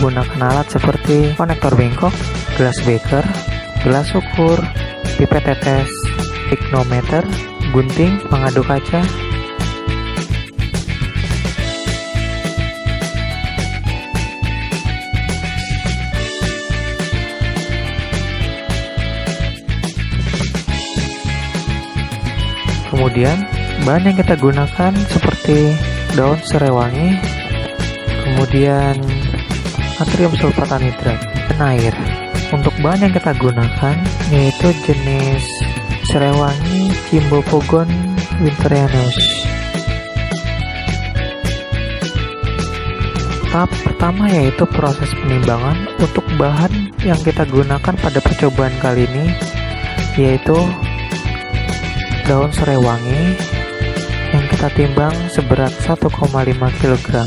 menggunakan alat seperti konektor bengkok, gelas beker, gelas ukur, pipet tetes, pignometer, gunting, pengaduk kaca. Kemudian bahan yang kita gunakan seperti daun serai wangi, kemudian natrium sulfat anhidrat, dan air. Untuk bahan yang kita gunakan yaitu jenis serai wangi Cymbopogon winterianus. Tahap pertama yaitu proses penimbangan. Untuk bahan yang kita gunakan pada percobaan kali ini yaitu daun serai wangi yang kita timbang seberat 1,5 kg.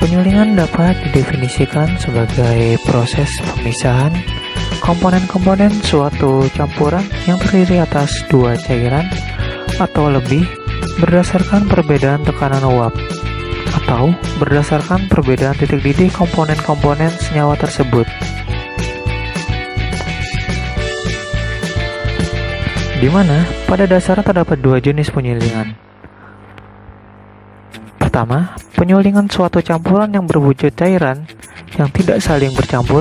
Penyulingan dapat didefinisikan sebagai proses pemisahan komponen-komponen suatu campuran yang terdiri atas dua cairan atau lebih berdasarkan perbedaan tekanan uap atau berdasarkan perbedaan titik didih komponen-komponen senyawa tersebut. Di mana pada dasarnya terdapat dua jenis penyulingan. Pertama, penyulingan suatu campuran yang berwujud cairan yang tidak saling bercampur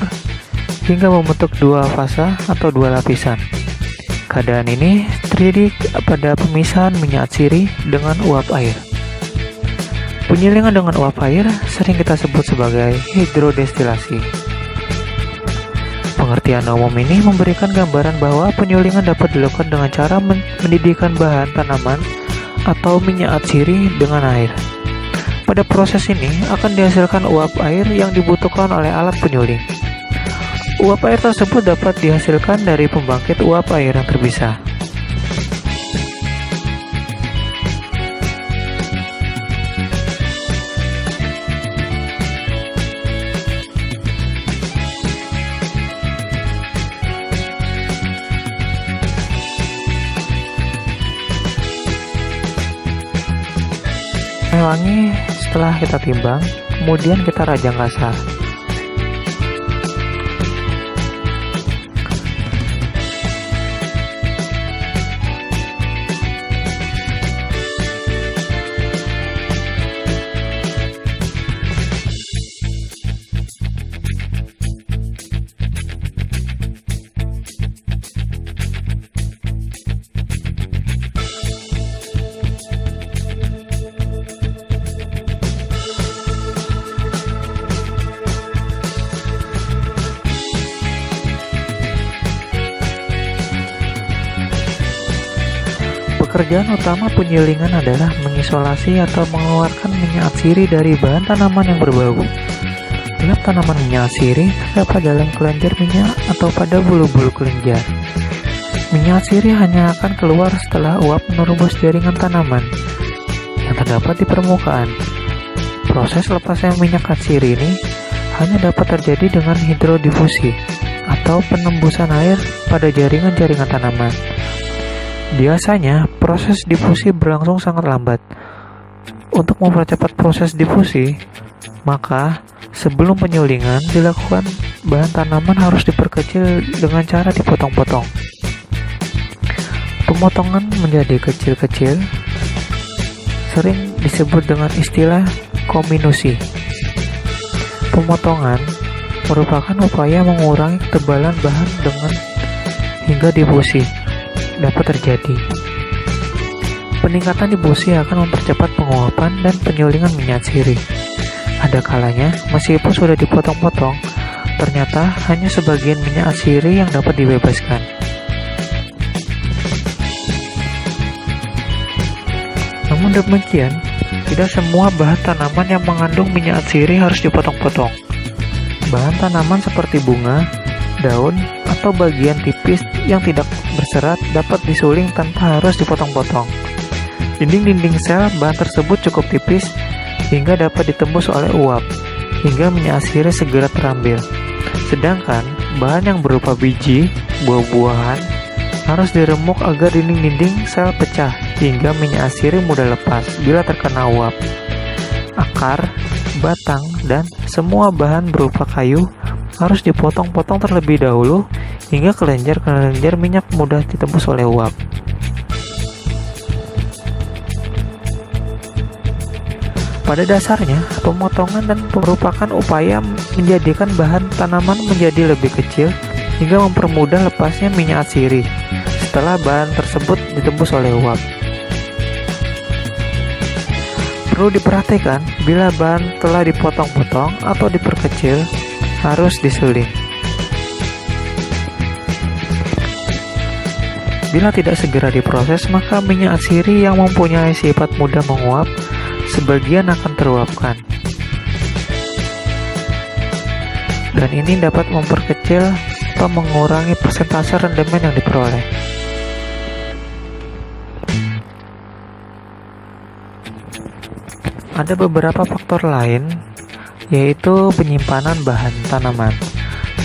hingga membentuk dua fasa atau dua lapisan. Keadaan ini terjadi pada pemisahan minyak atsiri dengan uap air. Penyulingan dengan uap air sering kita sebut sebagai hidrodestilasi. Pengertian umum ini memberikan gambaran bahwa penyulingan dapat dilakukan dengan cara mendidihkan bahan tanaman atau minyak atsiri dengan air. Pada proses ini akan dihasilkan uap air yang dibutuhkan oleh alat penyuling. Uap air tersebut dapat dihasilkan dari pembangkit uap air yang terpisah. Serai wangi setelah kita timbang, kemudian kita rajang kasar. Pekerjaan utama penyulingan adalah mengisolasi atau mengeluarkan minyak atsiri dari bahan tanaman yang berbau. Tiap tanaman minyak atsiri terdapat dalam kelenjar minyak atau pada bulu-bulu kelenjar. Minyak atsiri hanya akan keluar setelah uap menerobos jaringan tanaman yang terdapat di permukaan. Proses lepasnya minyak atsiri ini hanya dapat terjadi dengan hidrodifusi atau penembusan air pada jaringan-jaringan tanaman. Biasanya, proses difusi berlangsung sangat lambat. Untuk mempercepat proses difusi, maka sebelum penyulingan dilakukan, bahan tanaman harus diperkecil dengan cara dipotong-potong. Pemotongan menjadi kecil-kecil sering disebut dengan istilah kominusi. Pemotongan merupakan upaya mengurangi ketebalan bahan dengan hingga difusi dapat terjadi. Peningkatan difusi akan mempercepat penguapan dan penyulingan minyak atsiri. Ada kalanya, meskipun sudah dipotong-potong, ternyata hanya sebagian minyak atsiri yang dapat dibebaskan. Namun demikian, tidak semua bahan tanaman yang mengandung minyak atsiri harus dipotong-potong. Bahan tanaman seperti bunga, daun, atau bagian tipis yang tidak berserat dapat disuling tanpa harus dipotong-potong. Dinding-dinding sel bahan tersebut cukup tipis hingga dapat ditembus oleh uap, hingga minyak asiri segera terambil. Sedangkan bahan yang berupa biji, buah-buahan harus diremuk agar dinding-dinding sel pecah hingga minyak asiri mudah lepas bila terkena uap. Akar, batang, dan semua bahan berupa kayu harus dipotong-potong terlebih dahulu hingga kelenjar-kelenjar minyak mudah ditembus oleh uap. Pada dasarnya, pemotongan dan merupakan upaya menjadikan bahan tanaman menjadi lebih kecil hingga mempermudah lepasnya minyak asiri setelah bahan tersebut ditembus oleh uap. Perlu diperhatikan, bila bahan telah dipotong-potong atau diperkecil, harus diseling. Bila tidak segera diproses, maka minyak asiri yang mempunyai sifat mudah menguap sebagian akan teruapkan, dan ini dapat memperkecil atau mengurangi persentase rendemen yang diperoleh. Ada beberapa faktor lain, yaitu penyimpanan bahan tanaman.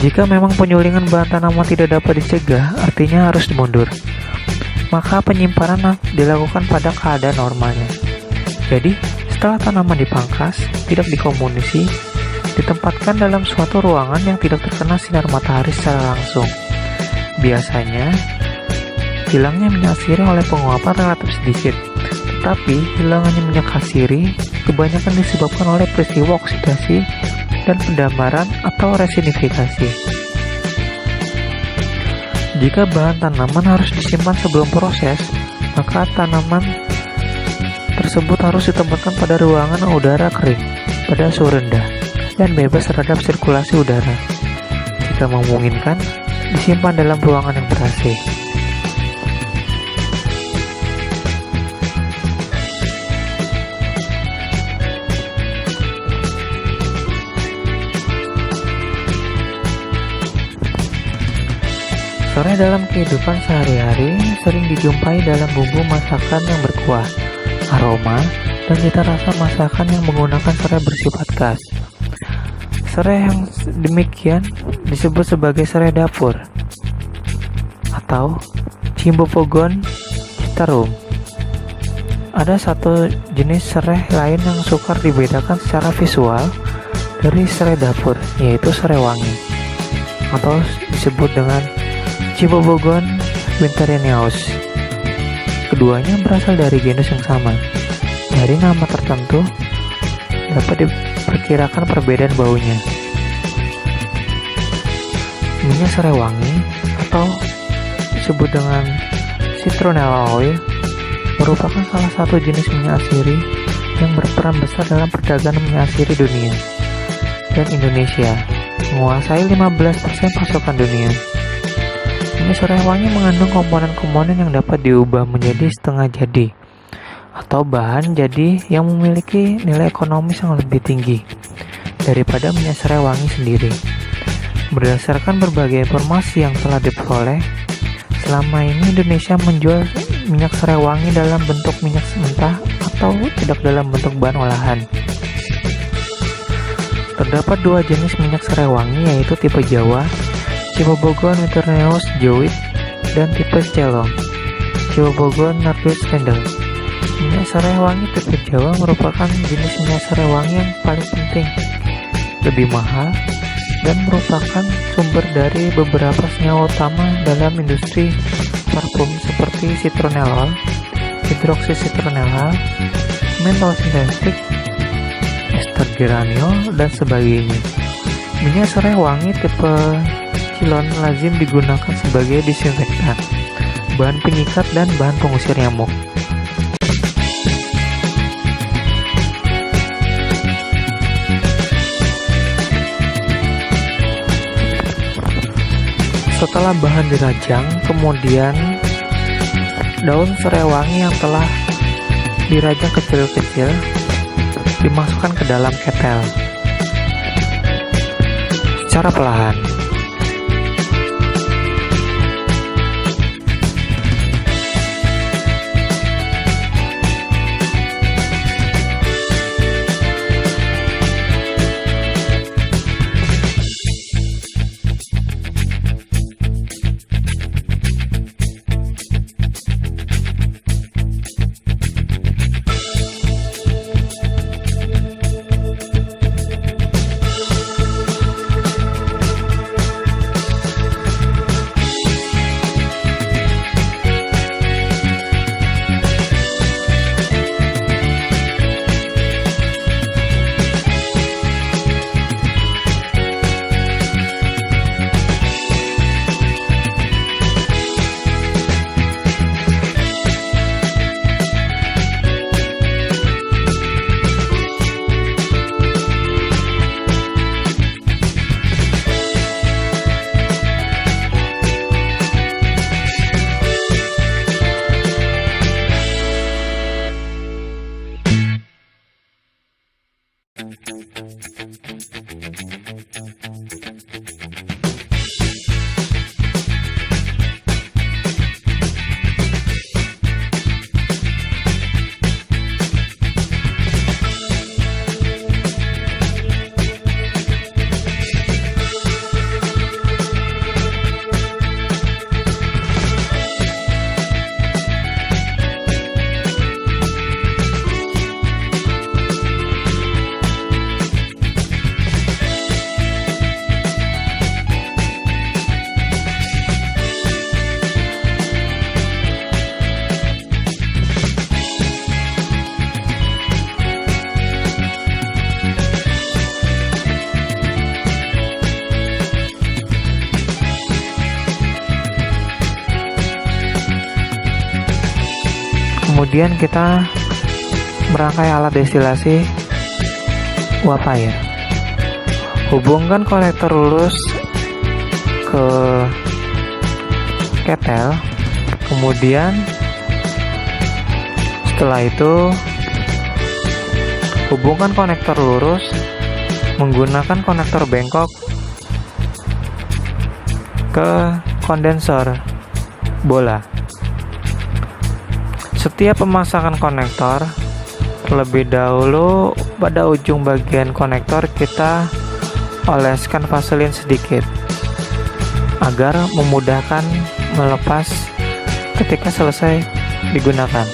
Jika memang penyulingan bahan tanaman tidak dapat dicegah, artinya harus dimundur, maka penyimpanan dilakukan pada keadaan normalnya. Jadi, setelah tanaman dipangkas, tidak dikomunisi, ditempatkan dalam suatu ruangan yang tidak terkena sinar matahari secara langsung. Biasanya, hilangnya minyak asiri oleh penguapan relatif sedikit, tetapi hilangnya minyak asiri kebanyakan disebabkan oleh peristiwa oksidasi dan pendamaran atau resinifikasi. Jika bahan tanaman harus disimpan sebelum proses, maka tanaman tersebut harus ditempatkan pada ruangan udara kering pada suhu rendah dan bebas terhadap sirkulasi udara. Jika memungkinkan, disimpan dalam ruangan yang ber-AC. Serai dalam kehidupan sehari-hari sering dijumpai dalam bumbu masakan yang berkuah, aroma, dan cita rasa masakan yang menggunakan serai bersifat khas. Serai yang demikian disebut sebagai serai dapur atau Cymbopogon citarum. Ada satu jenis serai lain yang sukar dibedakan secara visual dari serai dapur, yaitu serai wangi atau disebut dengan Cymbopogon winterianus. Keduanya berasal dari genus yang sama. Dari nama tertentu dapat diperkirakan perbedaan baunya. Minyak serai wangi atau disebut dengan citronella oil merupakan salah satu jenis minyak asiri yang berperan besar dalam perdagangan minyak asiri dunia, dan Indonesia menguasai 15% pasokan dunia. Minyak serai wangi mengandung komponen-komponen yang dapat diubah menjadi setengah jadi atau bahan jadi yang memiliki nilai ekonomis yang lebih tinggi daripada minyak serai wangi sendiri. Berdasarkan berbagai informasi yang telah diperoleh, selama ini Indonesia menjual minyak serai wangi dalam bentuk minyak mentah atau tidak dalam bentuk bahan olahan. Terdapat dua jenis minyak serai wangi, yaitu tipe Jawa Cymbopogon winterianus Jowit dan tipe Celong Cymbopogon nardus Kendall. Minyak serai wangi tipe Jawa merupakan jenis minyak serai wangi yang paling penting, lebih mahal, dan merupakan sumber dari beberapa senyawa utama dalam industri parfum seperti citronellol, hidroksicitronella, menthol sintetik, ester geraniol, dan sebagainya. Minyak serai wangi tipe Cilon lazim digunakan sebagai disinfektan, bahan penyikat, dan bahan pengusir nyamuk. Setelah bahan dirajang, kemudian daun serai wangi yang telah dirajang kecil-kecil dimasukkan ke dalam ketel secara perlahan. Kemudian kita merangkai alat destilasi uap air. Hubungkan konektor lurus ke ketel. Kemudian setelah itu hubungkan konektor lurus menggunakan konektor bengkok ke kondensor bola. Setiap pemasangan konektor, terlebih dahulu pada ujung bagian konektor kita oleskan vaselin sedikit agar memudahkan melepas ketika selesai digunakan.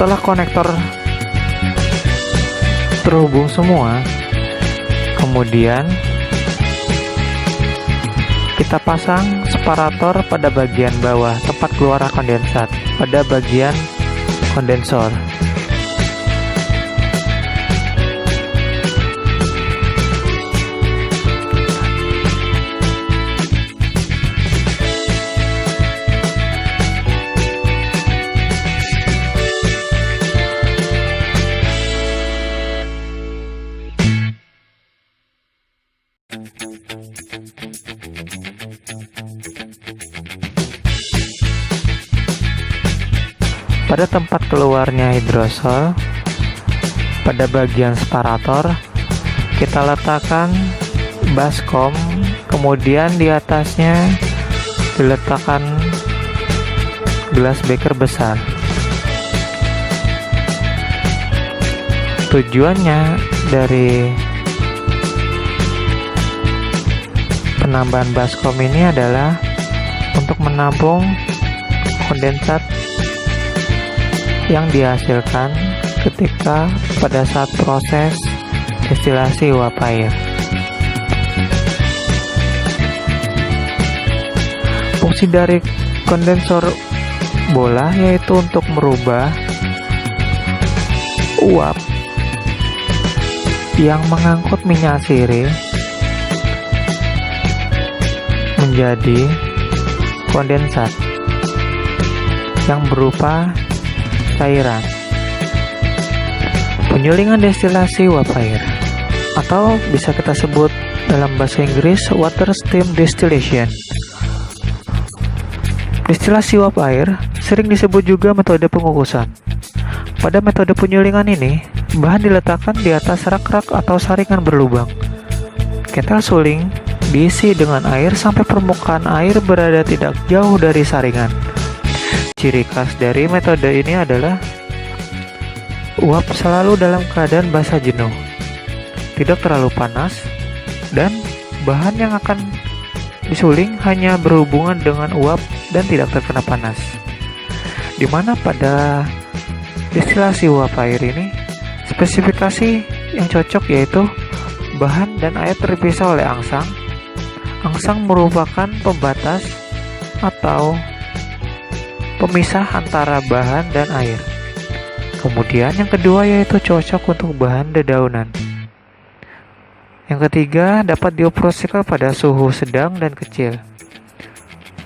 Setelah konektor terhubung semua, kemudian kita pasang separator pada bagian bawah tempat keluar kondensat pada bagian kondensor. Pada tempat keluarnya hidrosol, pada bagian separator, kita letakkan baskom, kemudian di atasnya diletakkan gelas beker besar. Tujuannya dari Penambahan baskom ini adalah untuk menampung kondensat yang dihasilkan ketika pada saat proses destilasi uap air. Fungsi dari kondensor bola yaitu untuk merubah uap yang mengangkut minyak sirih menjadi kondensat yang berupa cairan. Penyulingan destilasi uap air, atau bisa kita sebut dalam bahasa Inggris water steam distillation. Destilasi uap air sering disebut juga metode pengukusan. Pada metode penyulingan ini, bahan diletakkan di atas rak-rak atau saringan berlubang. Ketel suling diisi dengan air sampai permukaan air berada tidak jauh dari saringan. Ciri khas dari metode ini adalah uap selalu dalam keadaan basah jenuh, tidak terlalu panas, dan bahan yang akan disuling hanya berhubungan dengan uap dan tidak terkena panas. Di mana pada destilasi uap air ini, spesifikasi yang cocok yaitu bahan dan air terpisah oleh angsang. Angsang merupakan pembatas atau pemisah antara bahan dan air. Kemudian yang kedua yaitu cocok untuk bahan dedaunan. Yang ketiga dapat dioperasikan pada suhu sedang dan kecil.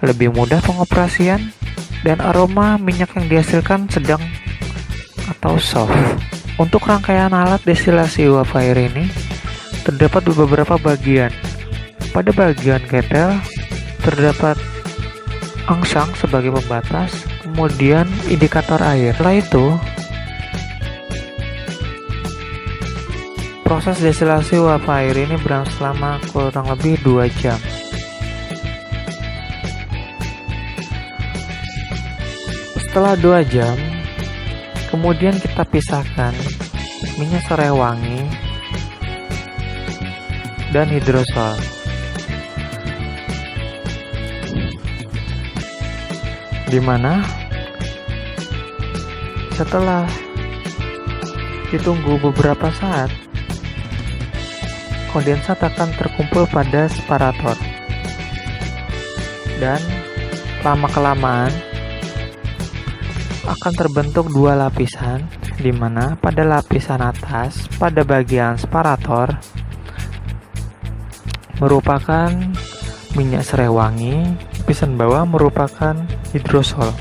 Lebih mudah pengoperasian dan aroma minyak yang dihasilkan sedang atau soft. Untuk rangkaian alat destilasi uap air ini terdapat beberapa bagian. Pada bagian ketel terdapat angsang sebagai pembatas, kemudian indikator air. Setelah itu proses destilasi uap air ini berlangsung selama kurang lebih 2 jam. Setelah 2 jam, kemudian kita pisahkan minyak serai wangi dan hidrosol. Dimana setelah ditunggu beberapa saat, kondensat akan terkumpul pada separator, dan lama-kelamaan akan terbentuk 2 lapisan, di mana pada lapisan atas pada bagian separator merupakan minyak serai wangi, lapisan bawah merupakan hidrosol.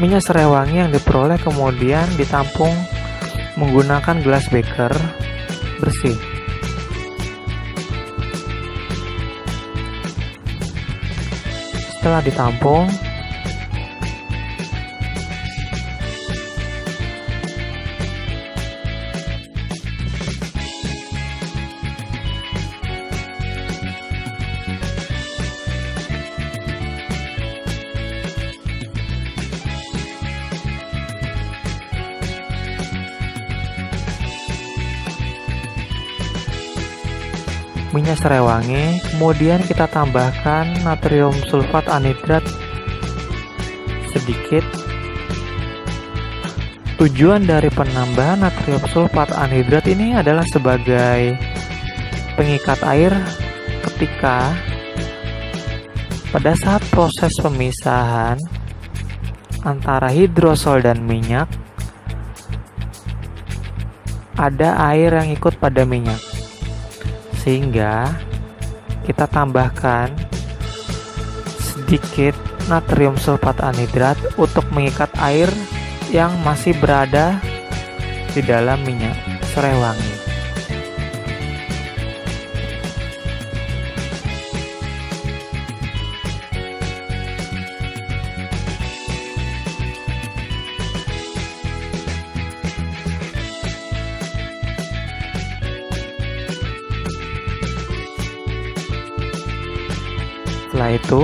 Minyak serai wangi yang diperoleh kemudian ditampung menggunakan gelas beker bersih. Setelah ditampung, minyak serai wangi, kemudian kita tambahkan natrium sulfat anhidrat sedikit. Tujuan dari penambahan natrium sulfat anhidrat ini adalah sebagai pengikat air ketika pada saat proses pemisahan antara hidrosol dan minyak ada air yang ikut pada minyak, sehingga kita tambahkan sedikit natrium sulfat anhidrat untuk mengikat air yang masih berada di dalam minyak serai wangi. Setelah itu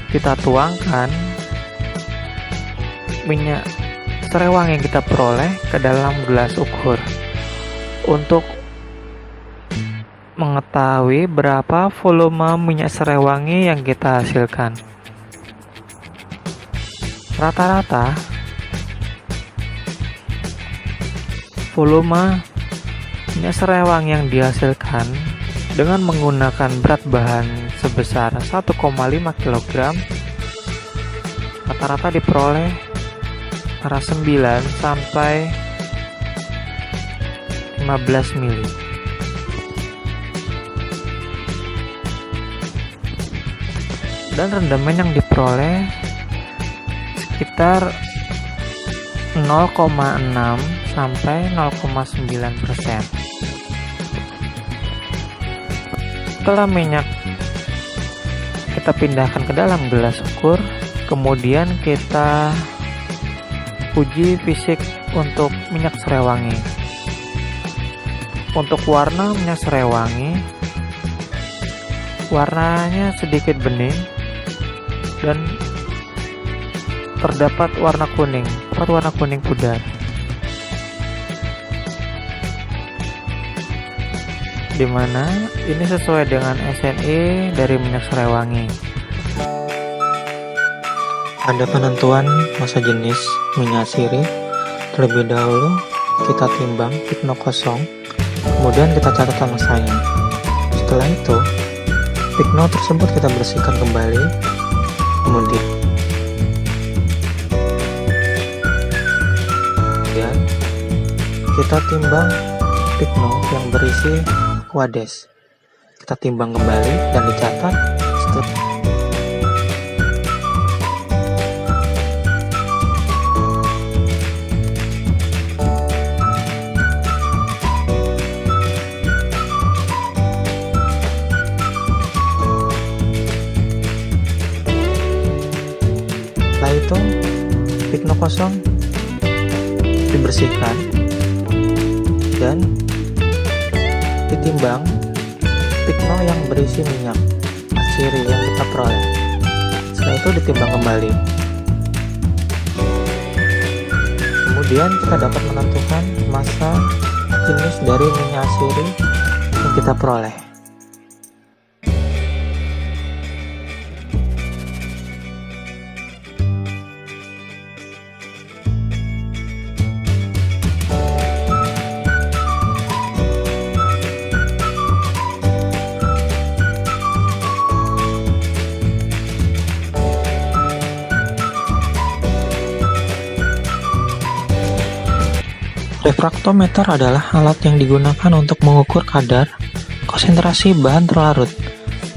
kita tuangkan minyak serai wangi yang kita peroleh ke dalam gelas ukur untuk mengetahui berapa volume minyak serai wangi yang kita hasilkan. Rata-rata volume minyak serai wangi yang dihasilkan dengan menggunakan berat bahan sebesar 1,5 kg rata-rata diperoleh antara 9 sampai 15 mili. Dan rendaman yang diperoleh sekitar 0,6 sampai 0,9%. Setelah minyak kita pindahkan ke dalam gelas ukur, kemudian kita uji fisik untuk minyak serai wangi. Untuk warna minyak serai wangi, warnanya sedikit bening dan terdapat warna kuning pudar. Dimana ini sesuai dengan SNI dari minyak serai wangi. Pada penentuan masa jenis minyak sirih, terlebih dahulu kita timbang pikno kosong, kemudian kita catat masanya. Setelah itu, pikno tersebut kita bersihkan kembali, kemudian kita timbang pikno yang berisi Aquades. Kita timbang kembali dan dicatat. Setelah itu, pikno kosong dibersihkan dan ditimbang pikno yang berisi minyak sirih yang kita peroleh. Setelah itu ditimbang kembali. Kemudian kita dapat menentukan masa jenis dari minyak sirih yang kita peroleh. Refraktometer adalah alat yang digunakan untuk mengukur kadar konsentrasi bahan terlarut,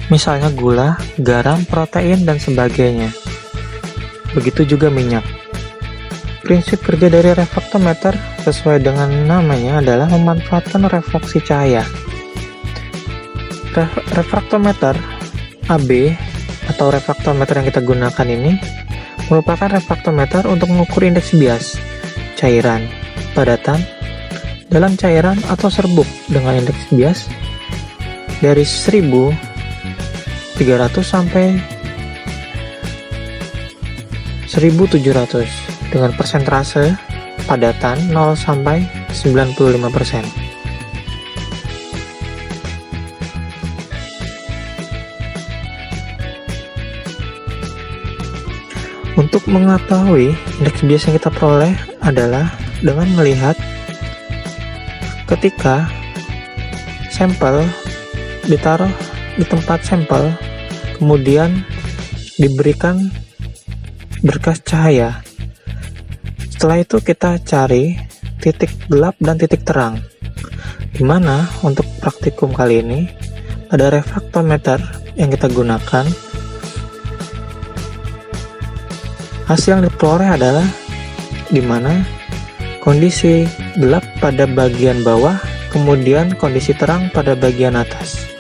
misalnya gula, garam, protein, dan sebagainya. Begitu juga minyak. Prinsip kerja dari refraktometer sesuai dengan namanya adalah memanfaatkan refraksi cahaya. Refraktometer AB atau refraktometer yang kita gunakan ini merupakan refraktometer untuk mengukur indeks bias cairan, padatan, dalam cairan atau serbuk dengan indeks bias dari 1300 sampai 1700 dengan persentase padatan 0 sampai 95%. Untuk mengetahui indeks bias yang kita peroleh adalah dengan melihat ketika sampel ditaruh di tempat sampel, kemudian diberikan berkas cahaya. Setelah itu kita cari titik gelap dan titik terang, dimana untuk praktikum kali ini ada refraktometer yang kita gunakan. Hasil yang diperoleh adalah dimana kondisi gelap pada bagian bawah, kemudian kondisi terang pada bagian atas.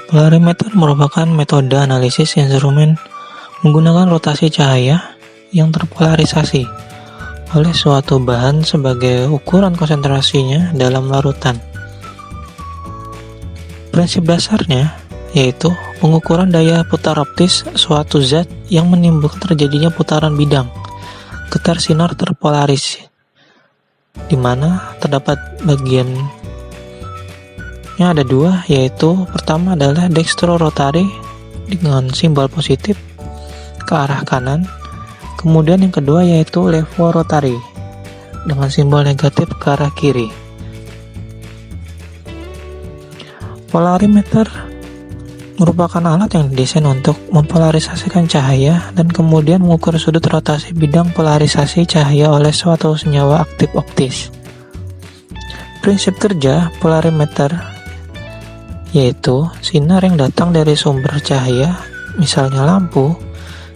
Polarimeter merupakan metode analisis instrumen menggunakan rotasi cahaya yang terpolarisasi oleh suatu bahan sebagai ukuran konsentrasinya dalam larutan. Prinsip dasarnya yaitu pengukuran daya putar optis suatu zat yang menimbulkan terjadinya putaran bidang getar sinar terpolaris, di mana terdapat bagian yang ada dua, yaitu pertama adalah dextrorotary dengan simbol positif ke arah kanan, kemudian yang kedua yaitu levorotary dengan simbol negatif ke arah kiri. Polarimeter merupakan alat yang didesain untuk mempolarisasikan cahaya dan kemudian mengukur sudut rotasi bidang polarisasi cahaya oleh suatu senyawa aktif optis. Prinsip kerja polarimeter yaitu sinar yang datang dari sumber cahaya, misalnya lampu,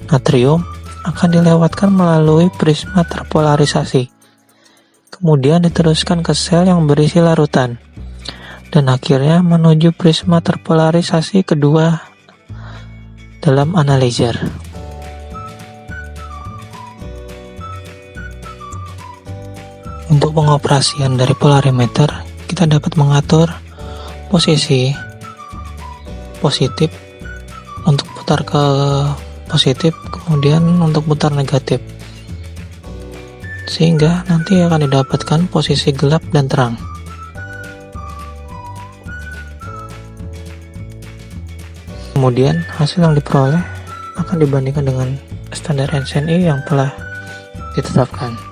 natrium, akan dilewatkan melalui prisma terpolarisasi, kemudian diteruskan ke sel yang berisi larutan, dan akhirnya menuju prisma terpolarisasi kedua dalam analyzer. Untuk pengoperasian dari polarimeter, kita dapat mengatur posisi positif untuk putar ke positif, kemudian untuk putar negatif, sehingga nanti akan didapatkan posisi gelap dan terang. Kemudian hasil yang diperoleh akan dibandingkan dengan standar NCNI yang telah ditetapkan.